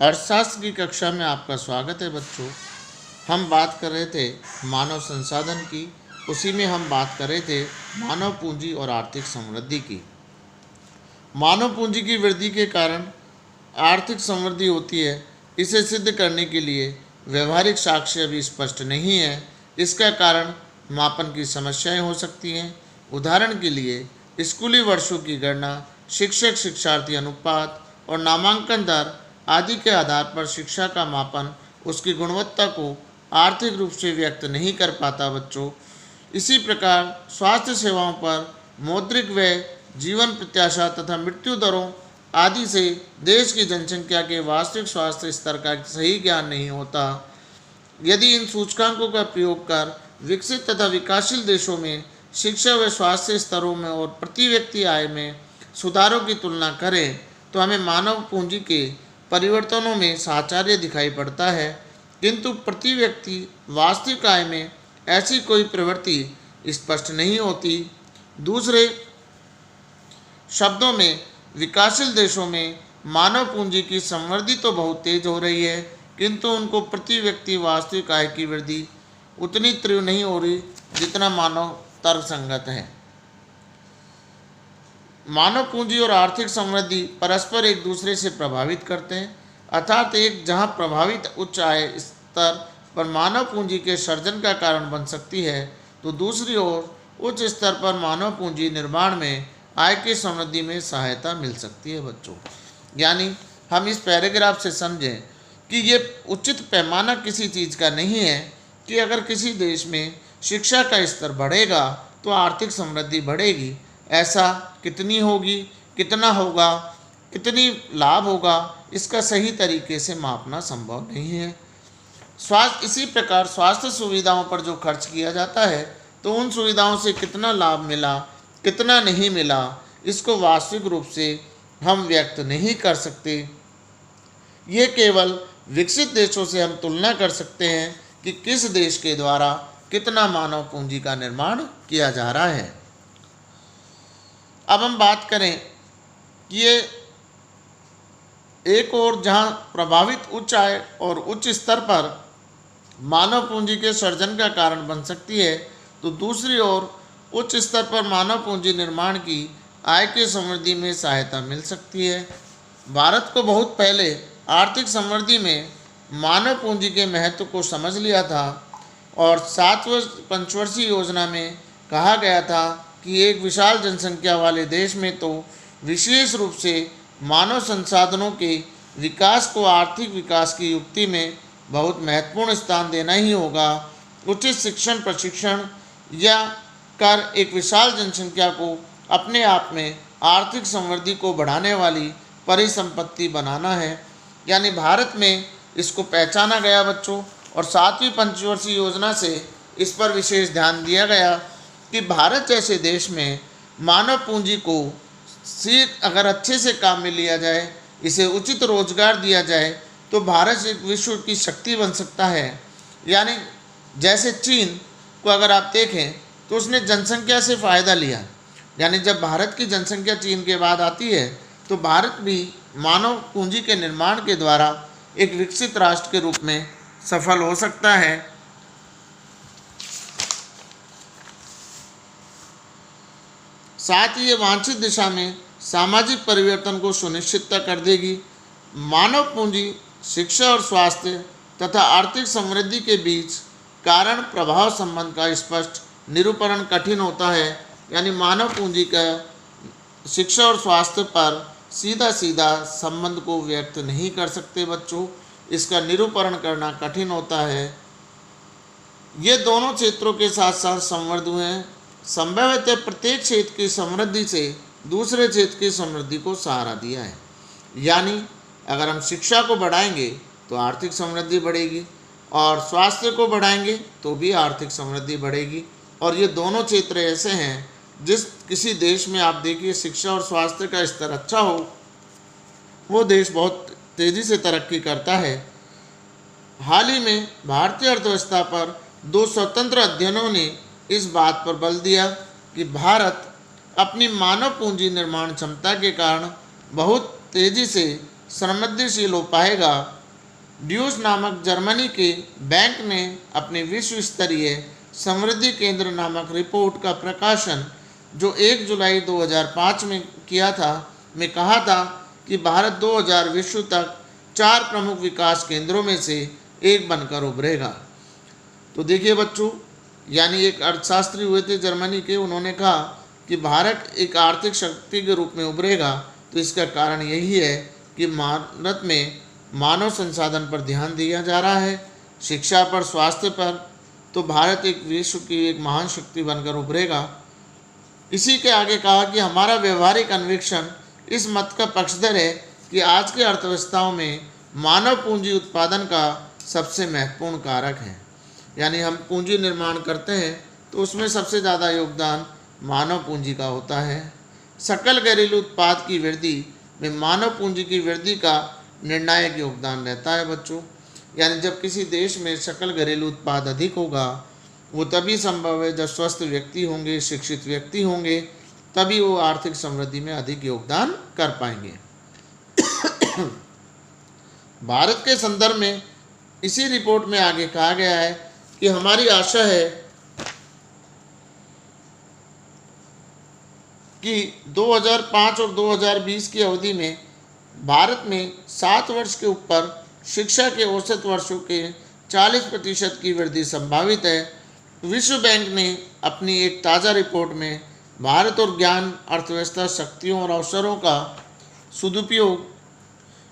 अर्थशास्त्र की कक्षा में आपका स्वागत है बच्चों। हम बात कर रहे थे मानव संसाधन की, उसी में हम बात कर रहे थे मानव पूंजी और आर्थिक समृद्धि की। मानव पूंजी की वृद्धि के कारण आर्थिक समृद्धि होती है, इसे सिद्ध करने के लिए व्यवहारिक साक्ष्य अभी स्पष्ट नहीं है। इसका कारण मापन की समस्याएं हो सकती हैं। उदाहरण के लिए स्कूली वर्षों की गणना, शिक्षक शिक्षार्थी अनुपात और नामांकन दर आदि के आधार पर शिक्षा का मापन उसकी गुणवत्ता को आर्थिक रूप से व्यक्त नहीं कर पाता बच्चों। इसी प्रकार स्वास्थ्य सेवाओं पर मौद्रिक व्यय, जीवन प्रत्याशा तथा मृत्यु दरों आदि से देश की जनसंख्या के वास्तविक स्वास्थ्य स्तर का सही ज्ञान नहीं होता। यदि इन सूचकांकों का प्रयोग कर विकसित तथा विकासशील देशों में शिक्षा व स्वास्थ्य स्तरों में और प्रति व्यक्ति आय में सुधारों की तुलना करें तो हमें मानव पूंजी के परिवर्तनों में साहचर्य दिखाई पड़ता है, किंतु प्रति व्यक्ति वास्तविक आय में ऐसी कोई प्रवृत्ति स्पष्ट नहीं होती। दूसरे शब्दों में विकासशील देशों में मानव पूंजी की संवृद्धि तो बहुत तेज हो रही है, किंतु उनको प्रति व्यक्ति वास्तविक आय की वृद्धि उतनी तीव्र नहीं हो रही जितना मानव तर्कसंगत है। मानव पूंजी और आर्थिक समृद्धि परस्पर एक दूसरे से प्रभावित करते हैं, अर्थात एक जहां प्रभावित उच्च आय स्तर पर मानव पूंजी के सर्जन का कारण बन सकती है, तो दूसरी ओर उच्च स्तर पर मानव पूंजी निर्माण में आय की समृद्धि में सहायता मिल सकती है बच्चों। यानी हम इस पैराग्राफ से समझें कि ये उचित पैमाना किसी चीज़ का नहीं है कि अगर किसी देश में शिक्षा का स्तर बढ़ेगा तो आर्थिक समृद्धि बढ़ेगी। ऐसा कितनी होगी, कितना होगा, कितनी लाभ होगा, इसका सही तरीके से मापना संभव नहीं है। इसी प्रकार स्वास्थ्य सुविधाओं पर जो खर्च किया जाता है तो उन सुविधाओं से कितना लाभ मिला, कितना नहीं मिला, इसको वास्तविक रूप से हम व्यक्त नहीं कर सकते। ये केवल विकसित देशों से हम तुलना कर सकते हैं कि किस देश के द्वारा कितना मानव पूंजी का निर्माण किया जा रहा है। अब हम बात करें कि ये एक और जहां प्रभावित उच्च आय और उच्च स्तर पर मानव पूंजी के सर्जन का कारण बन सकती है, तो दूसरी ओर उच्च स्तर पर मानव पूंजी निर्माण की आय की समृद्धि में सहायता मिल सकती है। भारत को बहुत पहले आर्थिक समृद्धि में मानव पूंजी के महत्व को समझ लिया था और 7 पंचवर्षीय योजना में कहा गया था कि एक विशाल जनसंख्या वाले देश में तो विशेष रूप से मानव संसाधनों के विकास को आर्थिक विकास की युक्ति में बहुत महत्वपूर्ण स्थान देना ही होगा। उचित शिक्षण प्रशिक्षण या कर एक विशाल जनसंख्या को अपने आप में आर्थिक समृद्धि को बढ़ाने वाली परिसंपत्ति बनाना है। यानी भारत में इसको पहचाना गया बच्चों, और 7वीं पंचवर्षीय योजना से इस पर विशेष ध्यान दिया गया कि भारत जैसे देश में मानव पूंजी को अगर अच्छे से काम में लिया जाए, इसे उचित रोजगार दिया जाए, तो भारत एक विश्व की शक्ति बन सकता है। यानी जैसे चीन को अगर आप देखें तो उसने जनसंख्या से फ़ायदा लिया, यानी जब भारत की जनसंख्या चीन के बाद आती है तो भारत भी मानव पूंजी के निर्माण के द्वारा एक विकसित राष्ट्र के रूप में सफल हो सकता है। साथ ही ये वांछित दिशा में सामाजिक परिवर्तन को सुनिश्चित कर देगी। मानव पूंजी, शिक्षा और स्वास्थ्य तथा आर्थिक समृद्धि के बीच कारण प्रभाव संबंध का स्पष्ट निरूपण कठिन होता है। यानी मानव पूंजी का शिक्षा और स्वास्थ्य पर सीधा सीधा संबंध को व्यक्त नहीं कर सकते बच्चों, इसका निरूपण करना कठिन होता है। ये दोनों क्षेत्रों के साथ साथ संवर्ध हैं। संभवतः प्रत्येक क्षेत्र की समृद्धि से दूसरे क्षेत्र की समृद्धि को सहारा दिया है। यानी अगर हम शिक्षा को बढ़ाएंगे तो आर्थिक समृद्धि बढ़ेगी, और स्वास्थ्य को बढ़ाएंगे तो भी आर्थिक समृद्धि बढ़ेगी। और ये दोनों क्षेत्र ऐसे हैं जिस किसी देश में आप देखिए शिक्षा और स्वास्थ्य का स्तर अच्छा हो, वो देश बहुत तेज़ी से तरक्की करता है। हाल ही में भारतीय अर्थव्यवस्था पर 2 स्वतंत्र अध्ययनों ने इस बात पर बल दिया कि भारत अपनी मानव पूंजी निर्माण क्षमता के कारण बहुत तेज़ी से समृद्धिशील हो पाएगा। ड्यूस नामक जर्मनी के बैंक ने अपने विश्व स्तरीय समृद्धि केंद्र नामक रिपोर्ट का प्रकाशन जो 1 जुलाई 2005 में किया था, में कहा था कि भारत 2000 विश्व तक 4 प्रमुख विकास केंद्रों में से एक बनकर उभरेगा। तो देखिए बच्चों, यानी एक अर्थशास्त्री हुए थे जर्मनी के, उन्होंने कहा कि भारत एक आर्थिक शक्ति के रूप में उभरेगा। तो इसका कारण यही है कि भारत में मानव संसाधन पर ध्यान दिया जा रहा है, शिक्षा पर, स्वास्थ्य पर। तो भारत एक विश्व की एक महान शक्ति बनकर उभरेगा। इसी के आगे कहा कि हमारा व्यवहारिक अन्वेषण इस मत का पक्षधर है कि आज की अर्थव्यवस्थाओं में मानव पूंजी उत्पादन का सबसे महत्वपूर्ण कारक है। यानी हम पूंजी निर्माण करते हैं तो उसमें सबसे ज़्यादा योगदान मानव पूंजी का होता है। सकल घरेलू उत्पाद की वृद्धि में मानव पूंजी की वृद्धि का निर्णायक योगदान रहता है बच्चों। यानी जब किसी देश में सकल घरेलू उत्पाद अधिक होगा, वो तभी संभव है जब स्वस्थ व्यक्ति होंगे, शिक्षित व्यक्ति होंगे, तभी वो आर्थिक समृद्धि में अधिक योगदान कर पाएंगे। भारत के संदर्भ में इसी रिपोर्ट में आगे कहा गया है कि हमारी आशा है कि 2005 और 2020 की अवधि में भारत में 7 वर्ष के ऊपर शिक्षा के औसत वर्षों के 40% की वृद्धि संभावित है। विश्व बैंक ने अपनी एक ताज़ा रिपोर्ट में भारत और ज्ञान अर्थव्यवस्था शक्तियों और अवसरों का सदुपयोग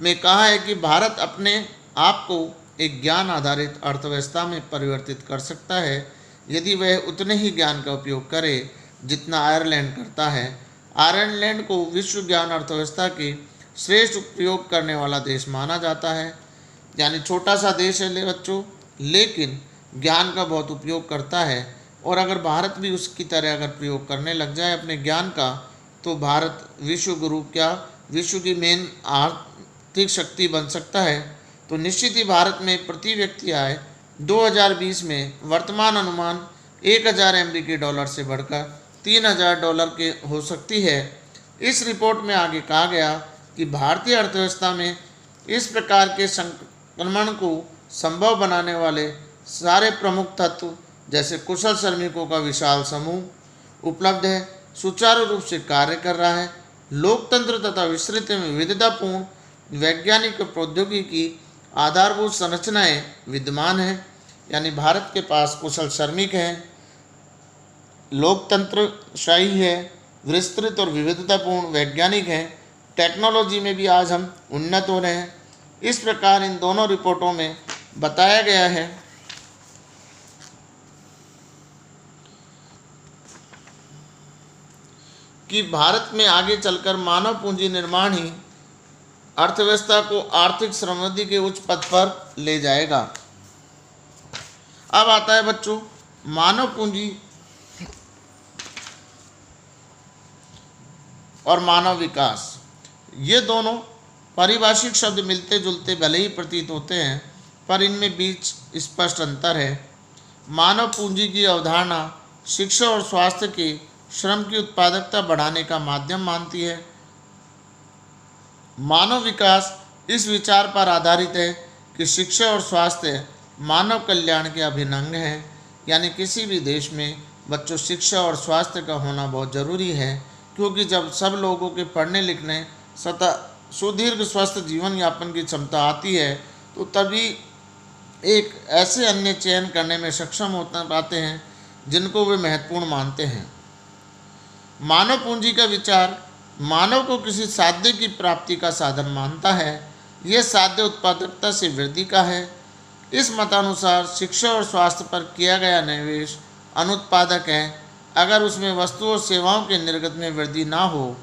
में कहा है कि भारत अपने आप को एक ज्ञान आधारित अर्थव्यवस्था में परिवर्तित कर सकता है यदि वह उतने ही ज्ञान का उपयोग करे जितना आयरलैंड करता है। आयरलैंड को विश्व ज्ञान अर्थव्यवस्था के श्रेष्ठ उपयोग करने वाला देश माना जाता है। यानी छोटा सा देश है बच्चों, लेकिन ज्ञान का बहुत उपयोग करता है। और अगर भारत भी उसकी तरह अगर प्रयोग करने लग जाए अपने ज्ञान का, तो भारत विश्व गुरु क्या विश्व की मेन आर्थिक शक्ति बन सकता है। तो निश्चित ही भारत में प्रति व्यक्ति आय 2020 में वर्तमान अनुमान 1000 अमेरिकी डॉलर से बढ़कर 3000 डॉलर के हो सकती है। इस रिपोर्ट में आगे कहा गया कि भारतीय अर्थव्यवस्था में इस प्रकार के संक्रमण को संभव बनाने वाले सारे प्रमुख तत्व जैसे कुशल श्रमिकों का विशाल समूह उपलब्ध है, सुचारू रूप से कार्य कर रहा है, लोकतंत्र तथा विस्तृत में विविधतापूर्ण वैज्ञानिक प्रौद्योगिकी आधारभूत संरचनाएं विद्यमान हैं। यानी भारत के पास कुशल श्रमिक हैं, लोकतंत्रशाही है, विस्तृत और विविधतापूर्ण वैज्ञानिक हैं, टेक्नोलॉजी में भी आज हम उन्नत हो रहे हैं। इस प्रकार इन दोनों रिपोर्टों में बताया गया है कि भारत में आगे चलकर मानव पूंजी निर्माण ही अर्थव्यवस्था को आर्थिक समृद्धि के उच्च पद पर ले जाएगा। अब आता है बच्चों मानव पूंजी और मानव विकास। ये दोनों पारिभाषिक शब्द मिलते जुलते भले ही प्रतीत होते हैं, पर इनमें बीच स्पष्ट अंतर है। मानव पूंजी की अवधारणा शिक्षा और स्वास्थ्य के श्रम की उत्पादकता बढ़ाने का माध्यम मानती है। मानव विकास इस विचार पर आधारित है कि शिक्षा और स्वास्थ्य मानव कल्याण के अभिन्न अंग हैं। यानी किसी भी देश में बच्चों शिक्षा और स्वास्थ्य का होना बहुत ज़रूरी है, क्योंकि जब सब लोगों के पढ़ने लिखने तथा सुदीर्घ स्वस्थ जीवन यापन की क्षमता आती है, तो तभी एक ऐसे अन्य चयन करने में सक्षम होता पाते हैं जिनको वे महत्वपूर्ण मानते हैं। मानव पूंजी का विचार मानव को किसी साध्य की प्राप्ति का साधन मानता है। यह साध्य उत्पादकता से वृद्धि का है। इस मतानुसार शिक्षा और स्वास्थ्य पर किया गया निवेश अनुत्पादक है अगर उसमें वस्तुओं और सेवाओं के निर्गत में वृद्धि ना हो।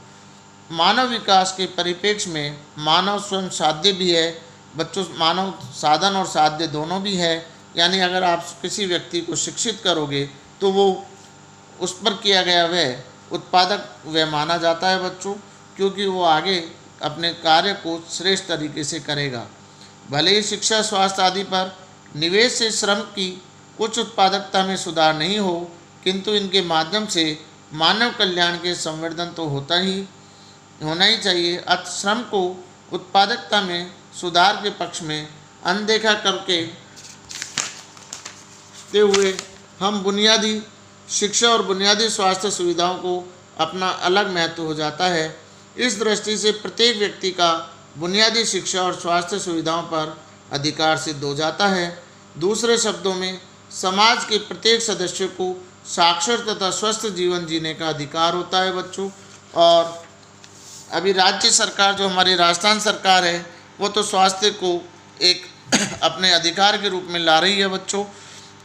मानव विकास के परिप्रेक्ष्य में मानव स्वयं साध्य भी है बच्चों, मानव साधन और साध्य दोनों भी है। यानी अगर आप किसी व्यक्ति को शिक्षित करोगे तो वो उस पर किया गया व्यय उत्पादक व्यय माना जाता है बच्चों, क्योंकि वो आगे अपने कार्य को श्रेष्ठ तरीके से करेगा। भले ही शिक्षा स्वास्थ्य आदि पर निवेश से श्रम की उच्च उत्पादकता में सुधार नहीं हो, किंतु इनके माध्यम से मानव कल्याण के संवर्धन तो होना ही चाहिए। अतः श्रम को उत्पादकता में सुधार के पक्ष में अनदेखा करके हुए हम बुनियादी शिक्षा और बुनियादी स्वास्थ्य सुविधाओं को अपना अलग महत्व हो जाता है। इस दृष्टि से प्रत्येक व्यक्ति का बुनियादी शिक्षा और स्वास्थ्य सुविधाओं पर अधिकार सिद्ध हो जाता है। दूसरे शब्दों में समाज के प्रत्येक सदस्य को साक्षर तथा स्वस्थ जीवन जीने का अधिकार होता है बच्चों। और अभी राज्य सरकार जो हमारी राजस्थान सरकार है वो तो स्वास्थ्य को एक अपने अधिकार के रूप में ला रही है बच्चों।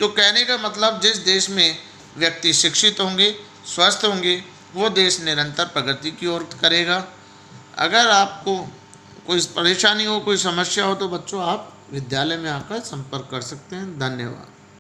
तो कहने का मतलब जिस देश में व्यक्ति शिक्षित होंगे, स्वस्थ होंगे, वो देश निरंतर प्रगति की ओर करेगा। अगर आपको कोई परेशानी हो, कोई समस्या हो तो बच्चों आप विद्यालय में आकर संपर्क कर सकते हैं। धन्यवाद।